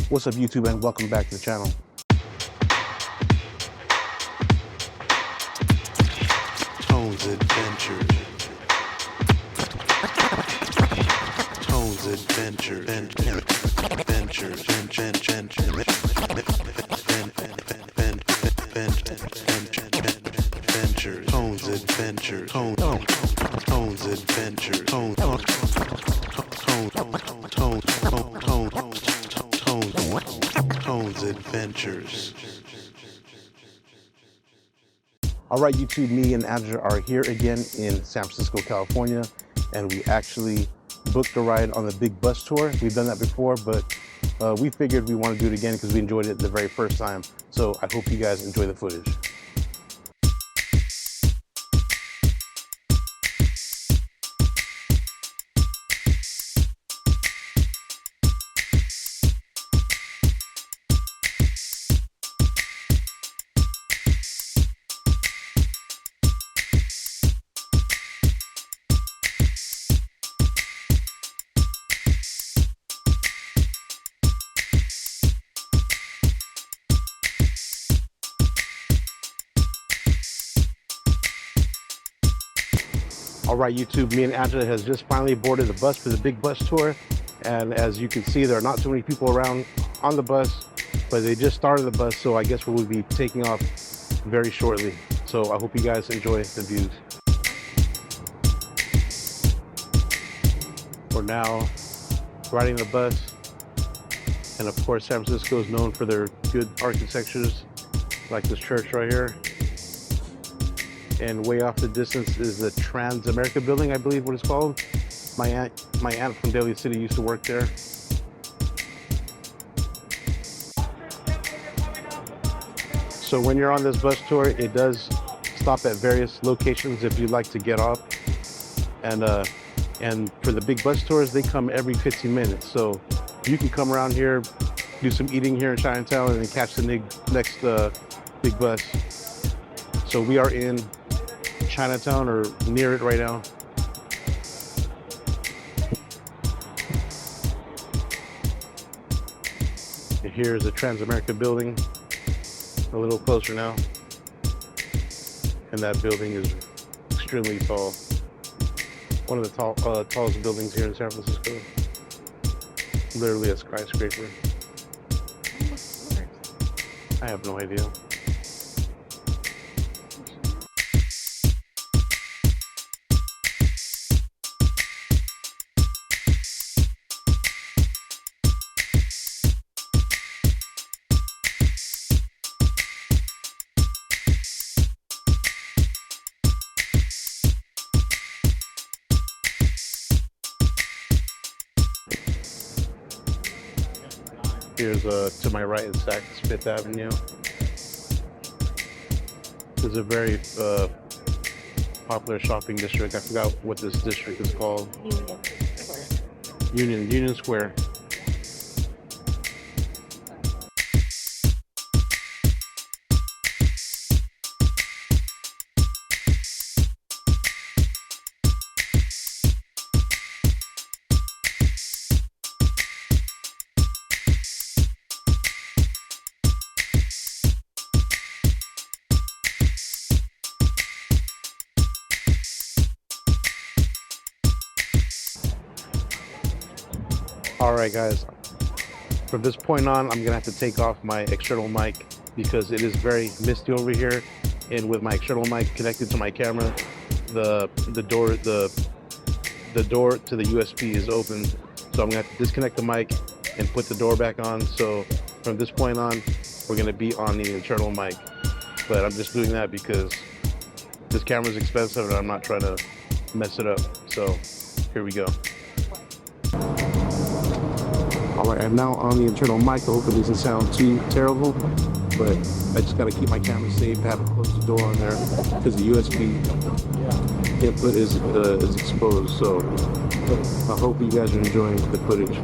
What's up YouTube, and welcome back to the channel. Tones Adventures. Tones Adventures. Adventures. Tones Adventures. Tones Adventures. Tones Adventures. All right, YouTube, me and Angela are here again in San Francisco, California, and we actually booked a ride on the big bus tour. We've done that before, but we figured we want to do it again because we enjoyed it the very first time. So I hope you guys enjoy the footage. All right, YouTube, me and Angela has just finally boarded the bus for the big bus tour. And as you can see, there are not too many people around on the bus, but they just started the bus. So I guess we will be taking off very shortly. So I hope you guys enjoy the views. We're now riding the bus. And of course, San Francisco is known for their good architectures, like this church right here. And way off the distance is the Trans-America building, I believe what it's called. My aunt from Daly City used to work there. So when you're on this bus tour, it does stop at various locations if you'd like to get off. And for the big bus tours, they come every 15 minutes. So you can come around here, do some eating here in Chinatown, and then catch the next big bus. So we are in Chinatown, or near it right now. And here's the Trans-America building, a little closer now. And that building is extremely tall. One of the tallest buildings here in San Francisco. Literally a skyscraper. I have no idea. Here's to my right is Saks Fifth Avenue. This is a very popular shopping district. I forgot what this district is called. Union Square. All right, guys, from this point on, I'm gonna have to take off my external mic because it is very misty over here, and with my external mic connected to my camera, the door to the USB is open, so I'm gonna have to disconnect the mic and put the door back on. So from this point on, we're gonna be on the internal mic, but I'm just doing that because this camera is expensive and I'm not trying to mess it up. So here we go. All right, I'm now on the internal mic. Hopefully it doesn't sound too terrible, but I just gotta keep my camera safe, have it close the door on there because the USB input is exposed. So I hope you guys are enjoying the footage.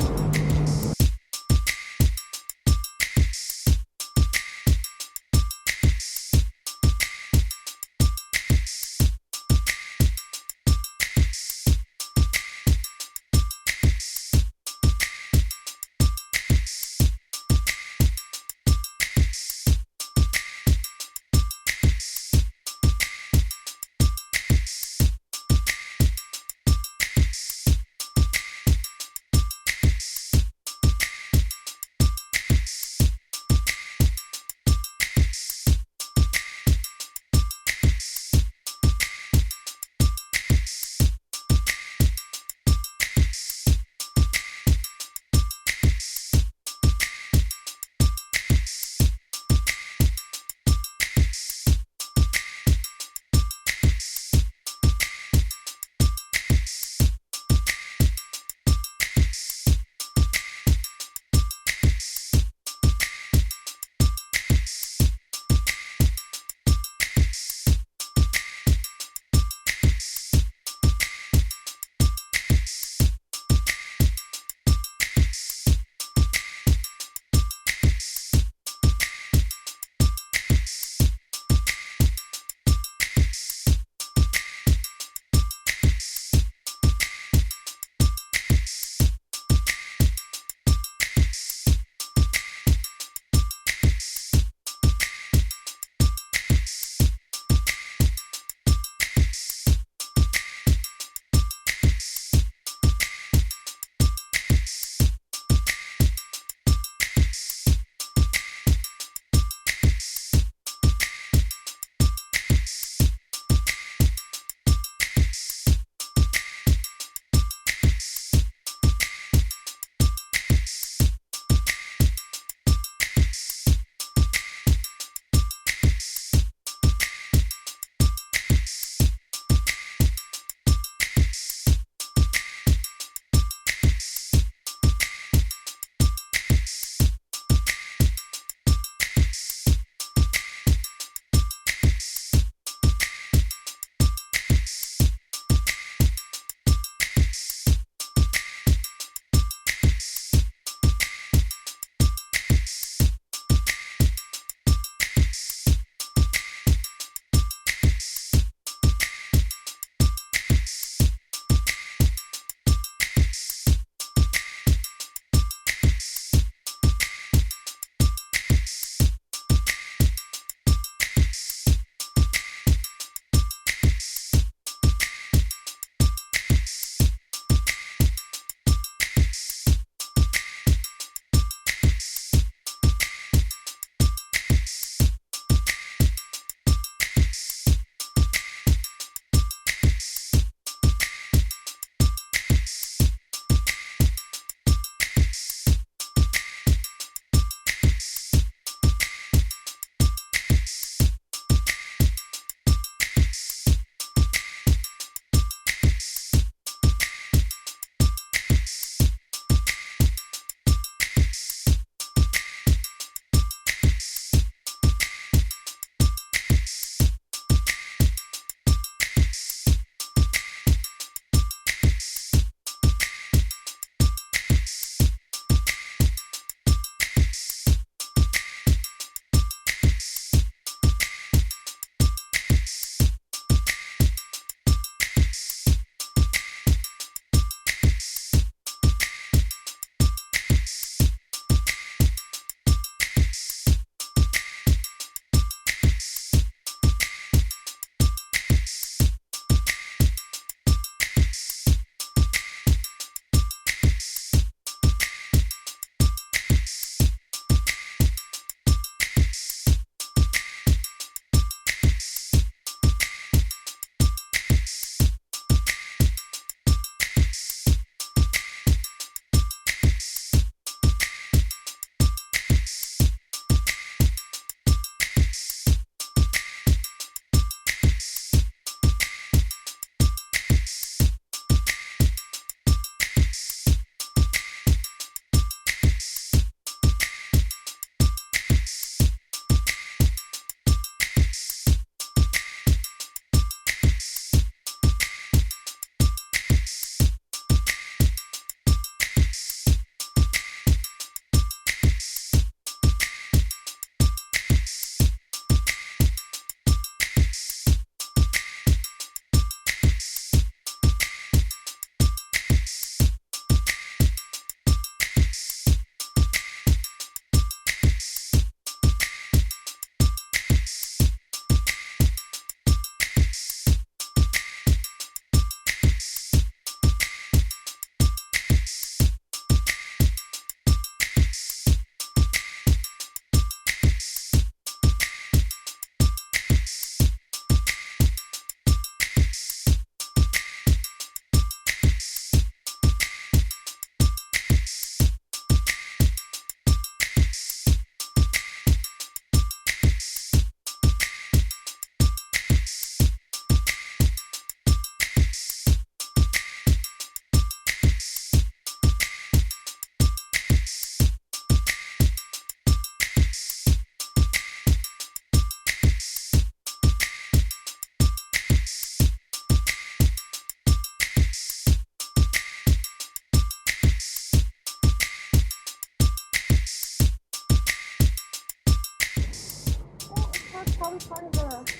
probably part of the...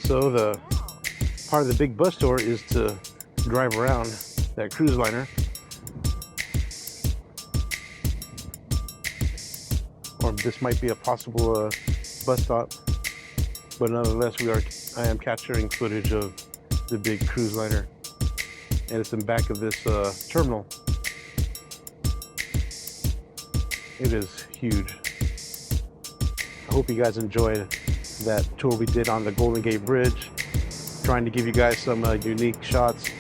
So the part of the big bus tour is to drive around that cruise liner. Or this might be a possible bus stop, but nonetheless, I am capturing footage of the big cruise liner, and it's in back of this terminal. It is huge. I hope you guys enjoyed that tour we did on the Golden Gate Bridge, trying to give you guys some unique shots.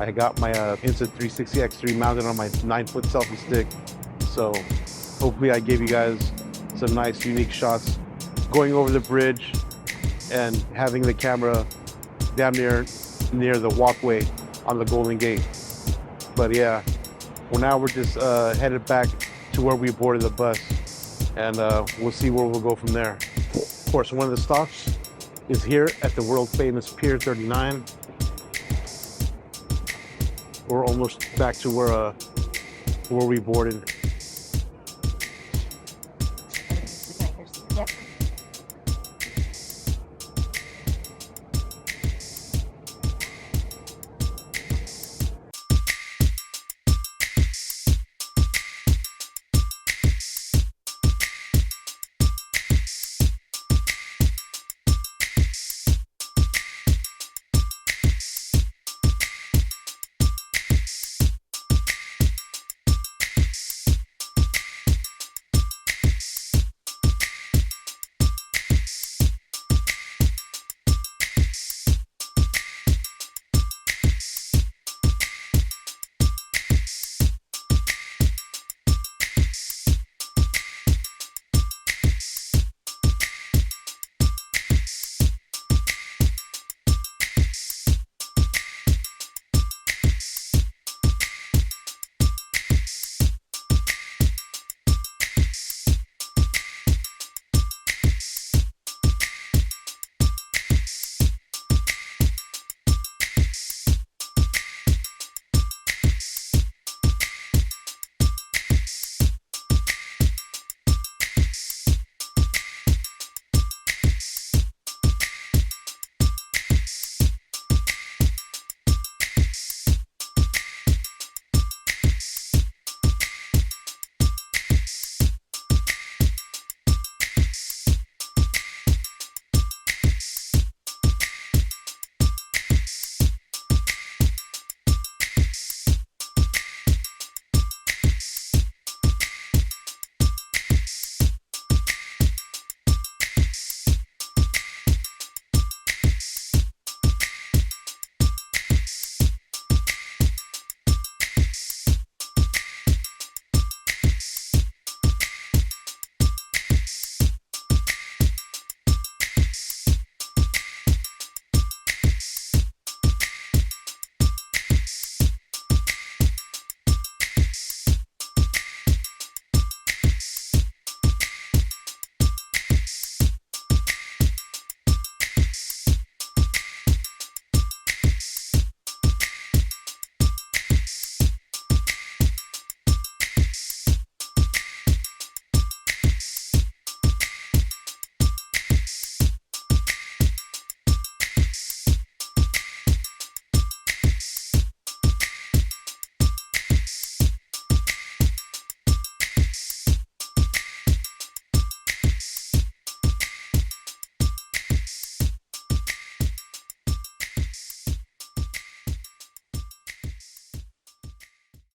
I got my Insta360 X3 mounted on my 9-foot selfie stick, so hopefully I gave you guys some nice unique shots going over the bridge and having the camera damn near the walkway on the Golden Gate. But yeah, well, now we're just headed back to where we boarded the bus, and we'll see where we'll go from there. Of course, one of the stops is here at the world famous Pier 39. We're almost back to where we boarded.